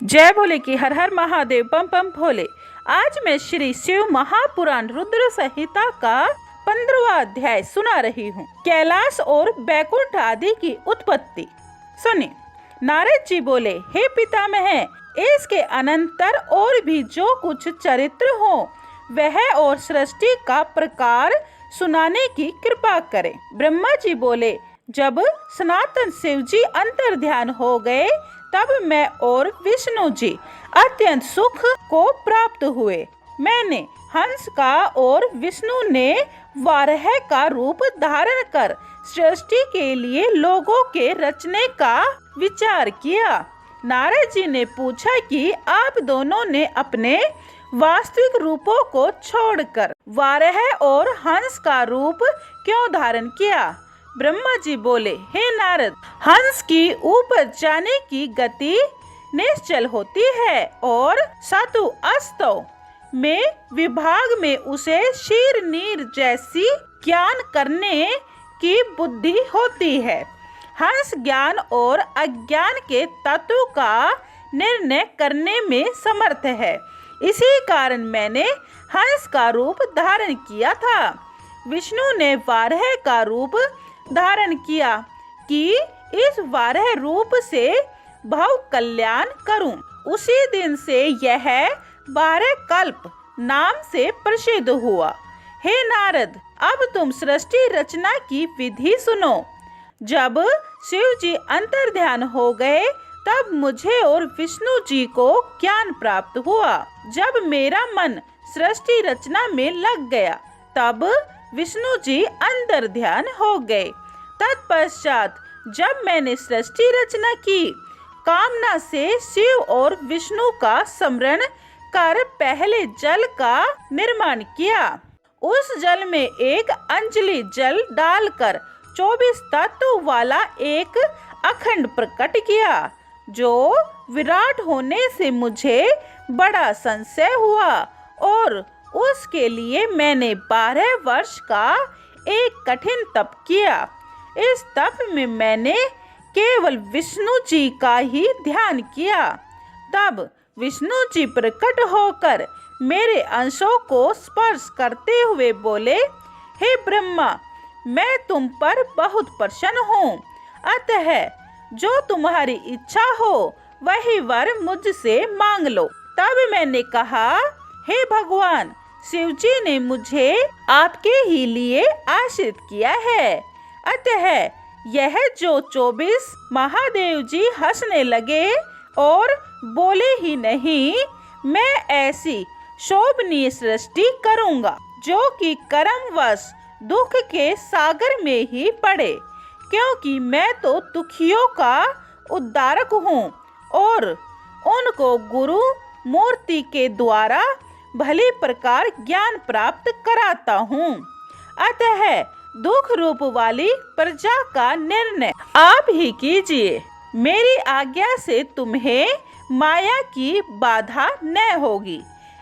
जय भोले की हर हर महादेव बम बम भोले। आज मैं श्री शिव महापुराण रुद्र संहिता का 15वां अध्याय सुना रही हूँ। कैलाश और बैकुंठ आदि की उत्पत्ति सुनिए। नारद जी बोले, हे पितामह, इसके अनंतर और भी जो कुछ चरित्र हो वह और सृष्टि का प्रकार सुनाने की कृपा करें। ब्रह्मा जी बोले, जब सनातन शिव जी अंतर ध्यान हो गए तब मैं और विष्णु जी अत्यंत सुख को प्राप्त हुए। मैंने हंस का और विष्णु ने वारह का रूप धारण कर सृष्टि के लिए लोगों के रचने का विचार किया। नारद जी ने पूछा कि आप दोनों ने अपने वास्तविक रूपों को छोड़कर वारह और हंस का रूप क्यों धारण किया? ब्रह्मा जी बोले, हे नारद, हंस की ऊपर जाने की गति निश्चल होती है और सतु अस्तु में विभाग में उसे शीर नीर जैसी ज्ञान करने की बुद्धि होती है। हंस ज्ञान और अज्ञान के तत्व का निर्णय करने में समर्थ है। इसी कारण मैंने हंस का रूप धारण किया था। विष्णु ने वारह का रूप धारण किया कि इस वारह रूप से भव कल्याण करूं। उसी दिन से यह 12 कल्प नाम से प्रसिद्ध हुआ। हे नारद, अब तुम सृष्टि रचना की विधि सुनो। जब शिव जी अंतर ध्यान हो गए तब मुझे और विष्णु जी को ज्ञान प्राप्त हुआ। जब मेरा मन सृष्टि रचना में लग गया तब विष्णु जी अंतर ध्यान हो गए। तत्पश्चात जब मैंने सृष्टि रचना की कामना से शिव और विष्णु का स्मरण कर पहले जल का निर्माण किया। उस जल में एक अंजलि जल डालकर 24 तत्व वाला एक अखंड प्रकट किया, जो विराट होने से मुझे बड़ा संशय हुआ और उसके लिए मैंने 12 वर्ष का एक कठिन तप किया। इस तप में मैंने केवल विष्णु जी का ही ध्यान किया। तब विष्णु जी प्रकट होकर मेरे अंशों को स्पर्श करते हुए बोले, हे ब्रह्मा, मैं तुम पर बहुत प्रसन्न हूँ। अतः जो तुम्हारी इच्छा हो वही वर मुझसे मांग लो। तब मैंने कहा, हे भगवान, शिव जी ने मुझे आपके ही लिए आश्रित किया है। अतः यह जो 24 महादेव जी हंसने लगे और बोले ही नहीं, मैं ऐसी शोभनीय सृष्टि करूंगा जो कि कर्मवश दुख के सागर में ही पड़े, क्योंकि मैं तो दुखियों का उद्धारक हूँ और उनको गुरु मूर्ति के द्वारा भली प्रकार ज्ञान प्राप्त कराता हूँ। अतः दुख रूप वाली प्रजा का निर्णय आप ही कीजिए। मेरी आज्ञा से तुम्हें माया की बाधा न होगी।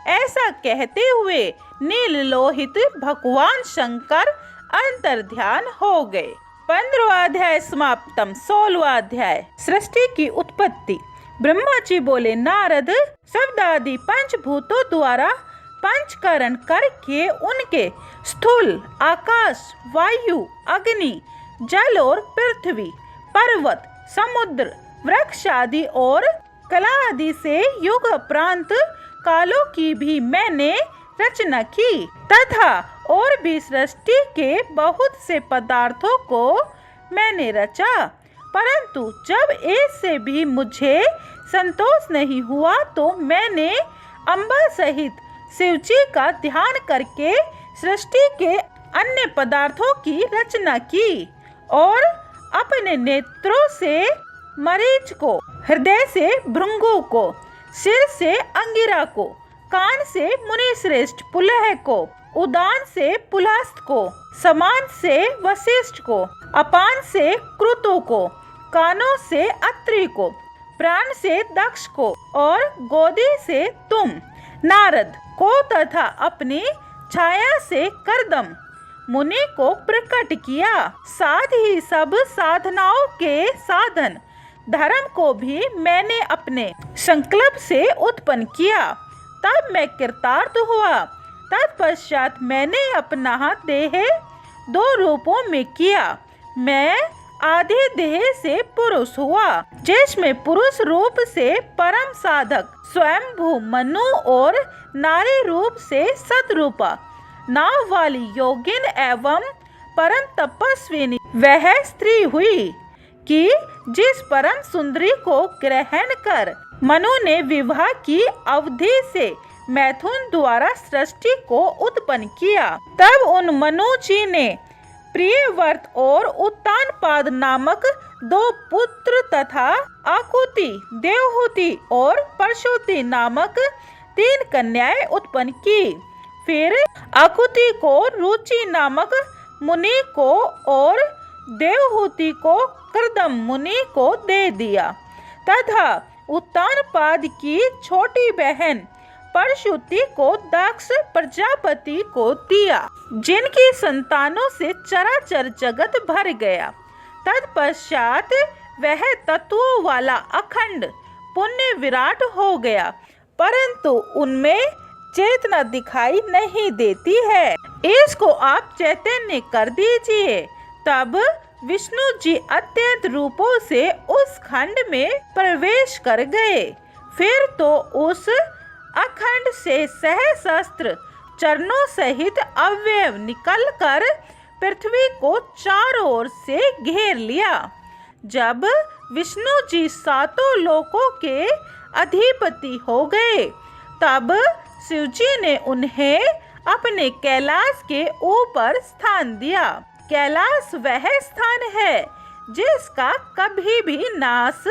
ऐसा कहते हुए नील लोहित भगवान शंकर अंतर ध्यान हो गए। 15वां अध्याय समाप्तम। 16वां अध्याय सृष्टि की उत्पत्ति। ब्रह्मा जी बोले, नारद, शब्द आदि पंचभूतों द्वारा पंचकरण करके उनके स्थूल आकाश, वायु, अग्नि, जल और पृथ्वी, पर्वत, समुद्र, वृक्ष आदि और कला आदि से युग प्रांत कालों की भी मैंने रचना की तथा और भी सृष्टि के बहुत से पदार्थों को मैंने रचा। परंतु जब इससे भी मुझे संतोष नहीं हुआ तो मैंने अम्बा सहित शिव जी का ध्यान करके सृष्टि के अन्य पदार्थों की रचना की और अपने नेत्रों से मरीच को, हृदय से भृंगु को, सिर से अंगिरा को, कान से मुनिश्रेष्ठ पुलह को, उदान से पुलस्त को, समान से वशिष्ठ को, अपान से क्रुतु को, कानों से अत्रि को, प्राण से दक्ष को और गोदी से तुम नारद को तथा अपनी छाया से करदम मुनि को प्रकट किया। साथ ही सब साधनाओं के साधन धर्म को भी मैंने अपने संकल्प से उत्पन्न किया, तब मैं कृतार्थ हुआ। तत्पश्चात मैंने अपना देह 2 रूपों में किया। मैं आधे देह से पुरुष हुआ, जिसमें पुरुष रूप से परम साधक स्वयंभू मनु और नारी रूप से सतरूपा नाव वाली योगिन एवं परम तपस्विनी वह स्त्री हुई कि जिस परम सुंदरी को ग्रहण कर मनु ने विवाह की अवधि से मैथुन द्वारा सृष्टि को उत्पन्न किया। तब उन मनु जी ने प्रियव्रत और उत्तानपाद नामक 2 पुत्र तथा आकुति, देवहूति और परशुति नामक 3 कन्याएं उत्पन्न की। फिर आकुति को रुचि नामक मुनि को और देवहूति को कर्दम मुनि को दे दिया तथा उत्तानपाद की छोटी बहन परशुति को दक्ष प्रजापति को दिया, जिनकी संतानों से चराचर जगत भर गया। तत्पश्चात वह तत्वों वाला अखंड पुण्य विराट हो गया, परंतु उनमें चेतना दिखाई नहीं देती है। इसको आप चैतन्य कर दीजिए। तब विष्णु जी अत्यंत रूपों से उस खंड में प्रवेश कर गए। फिर तो उस अखंड से सहस्त्र चरणों सहित अवयव निकलकर पृथ्वी को चारों ओर से घेर लिया। जब विष्णु जी 7 लोकों के अधिपति हो गए, तब शिव जी ने उन्हें अपने कैलाश के ऊपर स्थान दिया। कैलाश वह स्थान है जिसका कभी भी नाश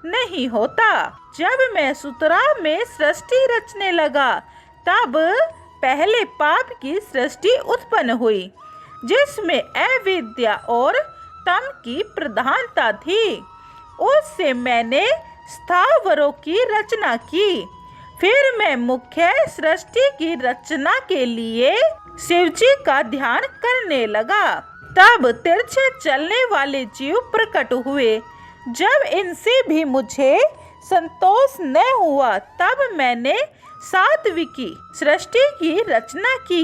नहीं होता। जब मैं सुतरा में सृष्टि रचने लगा, तब पहले पाप की सृष्टि उत्पन्न हुई, जिसमें अविद्या और तम की प्रधानता थी। उससे मैंने स्थावरों की रचना की। फिर मैं मुख्य सृष्टि की रचना के लिए शिव जी का ध्यान करने लगा। तब तिरछे चलने वाले जीव प्रकट हुए। जब इनसे भी मुझे संतोष न हुआ, तब मैंने सात्विकी सृष्टि की रचना की,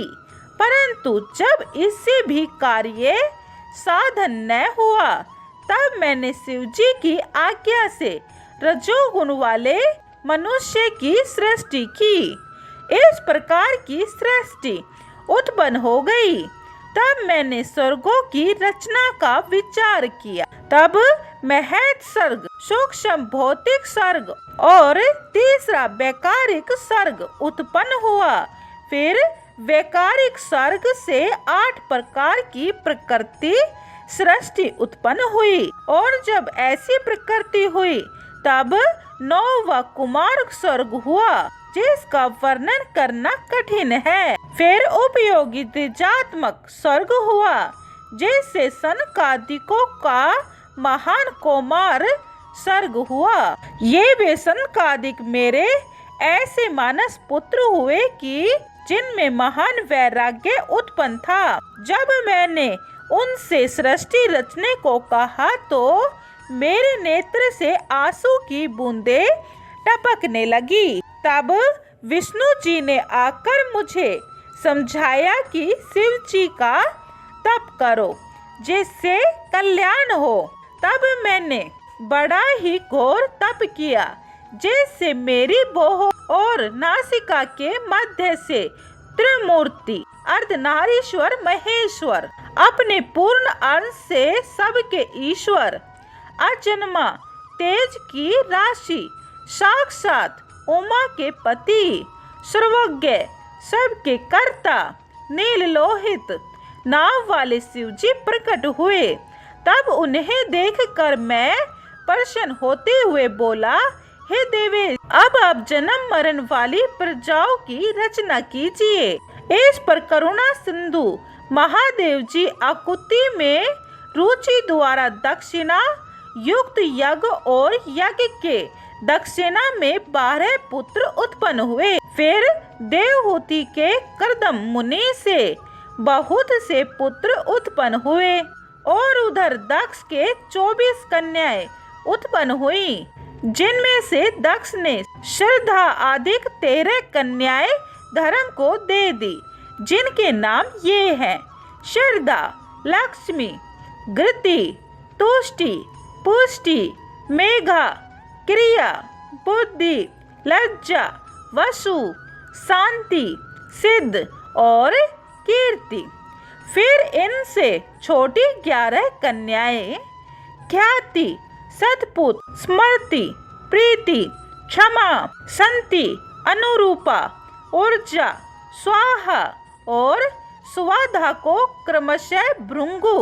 परंतु जब इससे भी कार्य साधन न हुआ, तब मैंने शिव जी की आज्ञा से रजोगुण वाले मनुष्य की सृष्टि की। इस प्रकार की सृष्टि उत्पन्न हो गई। तब मैंने स्वर्गों की रचना का विचार किया। तब महत सर्ग, सूक्ष्म भौतिक सर्ग और तीसरा वैकारिक सर्ग उत्पन्न हुआ। फिर वैकारिक सर्ग से 8 प्रकार की प्रकृति सृष्टि उत्पन्न हुई, और जब ऐसी प्रकृति हुई, तब 9वां कुमार स्वर्ग हुआ, जिसका वर्णन करना कठिन है। फिर उपयोगी द्विजात्मक स्वर्ग हुआ, जिससे सनकादिकों का महान कुमार स्वर्ग हुआ। ये वे सनकादिक मेरे ऐसे मानस पुत्र हुए कि जिनमें महान वैराग्य उत्पन्न था। जब मैंने उनसे सृष्टि रचने को कहा, तो मेरे नेत्र से आंसू की बूंदें टपकने लगी। तब विष्णु जी ने आकर मुझे समझाया कि शिव जी का तप करो, जिससे कल्याण हो। तब मैंने बड़ा ही घोर तप किया, जिससे मेरी बोह और नासिका के मध्य से त्रिमूर्ति अर्धनारीश्वर महेश्वर, अपने पूर्ण अंश से सबके ईश्वर, अजन्मा तेज की राशि, साक्षात उमा के पति, सर्वज्ञ, सबके कर्ता, नील लोहित नाव वाले शिव जी प्रकट हुए। तब उन्हें देखकर मैं प्रसन्न होते हुए बोला, हे देवेश, अब आप जन्म मरण वाली प्रजाओं की रचना कीजिए। इस पर करुणा सिंधु महादेव जी आकुति में रुचि द्वारा दक्षिणा युक्त यज्ञ और यज्ञ के दक्षिणा में 12 पुत्र उत्पन्न हुए। फिर देवहूति के कर्दम मुनि से बहुत से पुत्र उत्पन्न हुए, और उधर दक्ष के 24 कन्याएं उत्पन्न हुई, जिनमें से दक्ष ने श्रद्धा आदि 13 कन्याएं धर्म को दे दी, जिनके नाम ये हैं: श्रद्धा, लक्ष्मी, घृति, तुष्टि, पुष्टि, मेघा, क्रिया, बुद्धि, लज्जा, वसु, शांति, सिद्ध और कीर्ति। फिर इनसे छोटी 11 कन्याएं ख्याति, सतपुत, स्मृति, प्रीति, क्षमा, संति, अनुरूपा, ऊर्जा, स्वाहा और सुवाधा को क्रमशः भृंगु,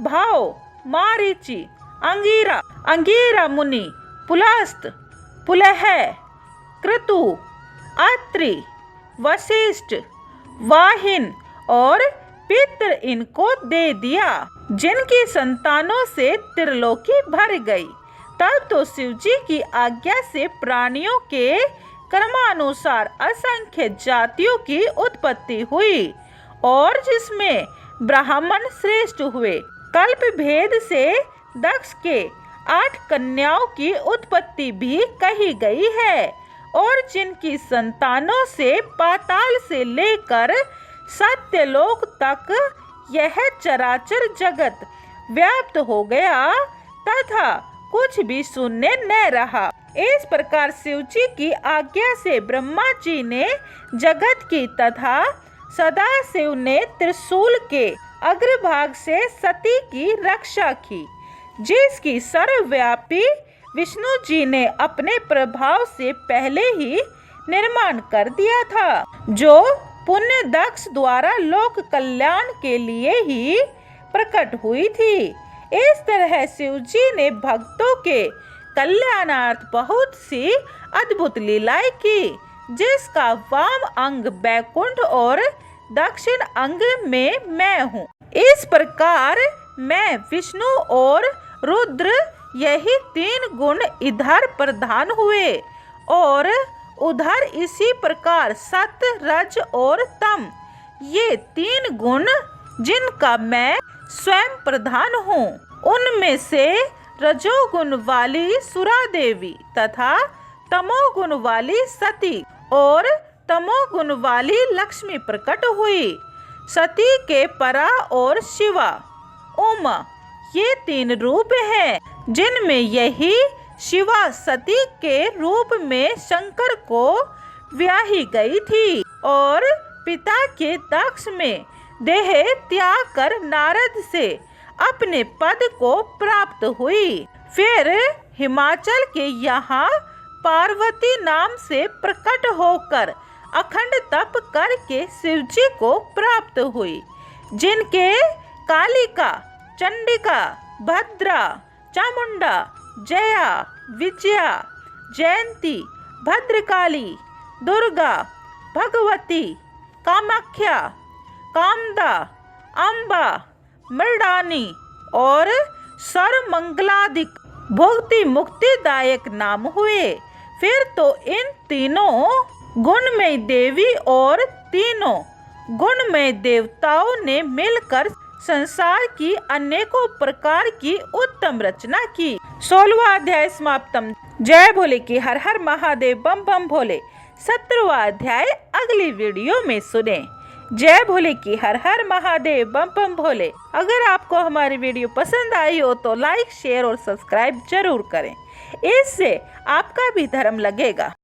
भाव, मारीचि, अंगिरा मुनि, पुलस्त, पुलह, क्रतु, अत्रि, वशिष्ठ, वाहिन और पितृ इनको दे दिया, जिनकी संतानों से त्रिलोकी भर गई। तब तो शिव जी की आज्ञा से प्राणियों के क्रमानुसार असंख्य जातियों की उत्पत्ति हुई, और जिसमें ब्राह्मण श्रेष्ठ हुए। कल्प भेद से दक्ष के 8 कन्याओं की उत्पत्ति भी कही गई है, और जिनकी संतानों से पाताल से लेकर सत्यलोक तक यह चराचर जगत व्याप्त हो गया, तथा कुछ भी शून्य न रहा। इस प्रकार शिव जी की आज्ञा से ब्रह्मा जी ने जगत की तथा सदाशिव ने त्रिशूल के अग्रभाग से सती की रक्षा की, जिसकी सर्वव्यापी विष्णु जी ने अपने प्रभाव से पहले ही निर्माण कर दिया था, जो पुण्य दक्ष द्वारा लोक कल्याण के लिए ही प्रकट हुई थी। इस तरह शिव जी ने भक्तों के कल्याणार्थ बहुत सी अद्भुत लीलाएं की, जिसका वाम अंग बैकुंठ और दक्षिण अंग में मैं हूँ। इस प्रकार मैं, विष्णु और रुद्र, यही 3 गुण इधर प्रधान हुए, और उधर इसी प्रकार सत, रज और तम, ये 3 गुण जिनका मैं स्वयं प्रधान हूँ। उनमें से रजोगुण वाली सुरा देवी तथा तमोगुण वाली सती और तमोगुण वाली लक्ष्मी प्रकट हुई। सती के परा और शिवा, उमा, ये 3 रूप हैं, जिनमें यही शिवा सती के रूप में शंकर को ब्याही गई थी, और पिता के दक्ष में देह त्याग कर नारद से अपने पद को प्राप्त हुई। फिर हिमाचल के यहाँ पार्वती नाम से प्रकट होकर अखंड तप करके शिव जी को प्राप्त हुई, जिनके कालिका, चंडिका, भद्रा, चामुंडा, जया, विजया, जयंती, भद्रकाली, दुर्गा, भगवती, कामाख्या, कामदा, अम्बा, मृडानी और सर्वमंगलादिक भुक्ति मुक्तिदायक नाम हुए। फिर तो इन तीनों गुणमय देवी और तीनों गुणमय देवताओं ने मिलकर संसार की अनेकों प्रकार की उत्तम रचना की। 16वां अध्याय समाप्तम। जय भोले की हर हर महादेव, बम बम भोले। 17वां अध्याय अगली वीडियो में सुने। जय भोले की हर हर महादेव, बम बम भोले। अगर आपको हमारी वीडियो पसंद आई हो तो लाइक, शेयर और सब्सक्राइब जरूर करें, इससे आपका भी धर्म लगेगा।